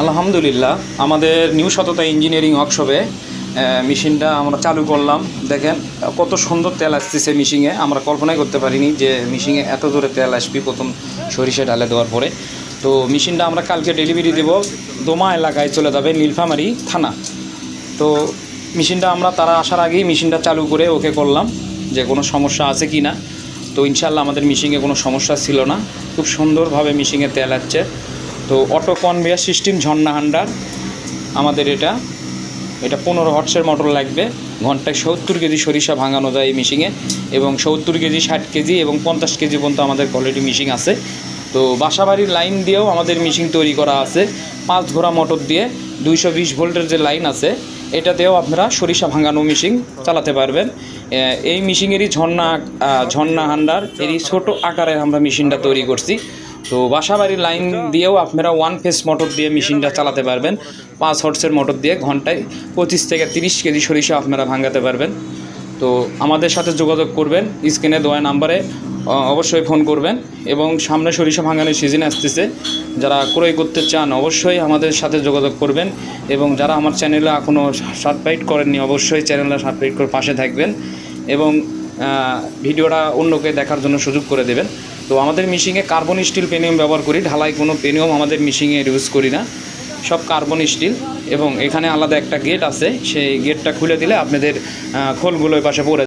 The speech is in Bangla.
আলহামদুলিল্লাহ আমাদের নিউ সততা ইঞ্জিনিয়ারিং ওয়ার্কশপে মেশিনটা আমরা চালু করলাম। দেখেন কত সুন্দর তেল আসতেছে মেশিনে। আমরা কল্পনাই করতে পারিনি যে মেশিনে এত দূরে তেল আসবে প্রথম সরিষা ডালে দেওয়ার পরে। তো মেশিনটা আমরা কালকে ডেলিভারি দেব, দোমা এলাকায় চলে যাবে, নীলফামারী থানা। তো মেশিনটা আমরা তারা আসার আগেই মেশিনটা চালু করে ওকে করলাম যে কোনো সমস্যা আছে কি না। তো ইনশাল্লাহ আমাদের মেশিনে কোনো সমস্যা ছিল না, খুব সুন্দরভাবে মেশিনে তেল আসছে। তো অটো কনভেয়ার সিস্টেম ঝর্ণা হান্ডার আমাদের এটা 15 হর্সের মোটর লাগবে। ঘন্টায় 70 কেজি সরিষা ভাঙানো যায় এই মেশিনে, এবং 70 কেজি 60 কেজি এবং 50 কেজি পর্যন্ত আমাদের কোয়ালিটি মেশিন আছে। তো বাসাবাড়ির লাইন দিয়েও আমাদের মেশিন তৈরি করা আছে। 5 ঘোড়া মোটর দিয়ে 220 ভোল্টের যে লাইন আছে এটাতেও আপনারা সরিষা ভাঙানো মেশিন চালাতে পারবেন। এই মেশিনেরই ঝর্ণা হান্ডার এরই ছোট আকারের আমরা মেশিনটা তৈরি করছি। তো বাসাবাড়ির লাইন দিয়েও আপনারা 1 ফেজ মোটর দিয়ে মেশিনটা চালাতে পারবেন। 5 হর্সের মোটর দিয়ে ঘন্টায় 25 থেকে 30 কেজি সরিষা আপনারা ভাঙাতে পারবেন। তো আমাদের সাথে যোগাযোগ করবেন, স্ক্রিনে দেওয়া নাম্বারে অবশ্যই ফোন করবেন। এবং সামনে সরিষা ভাঙানোর সিজন আসতেছে, যারা ক্রয় করতে চান অবশ্যই আমাদের সাথে যোগাযোগ করবেন। এবং যারা আমার চ্যানেলে এখনও সাবস্ক্রাইব করেননি অবশ্যই চ্যানেলটা সাবস্ক্রাইব করে পাশে থাকবেন এবং ভিডিওটা অন্যকে দেখার জন্য সুযোগ করে দেবেন। তো আমাদের মেশিনে কার্বন স্টিল পেনিয়াম ব্যবহার করি, ঢালাই কোনো পেনিয়াম আমাদের মেশিনে ইউজ করি না, সব কার্বন স্টিল। এবং এখানে আলাদা একটা গেট আছে, সেই গেটটা খুলে দিলে আপনাদের খোলগুলো ওই পাশে পড়ে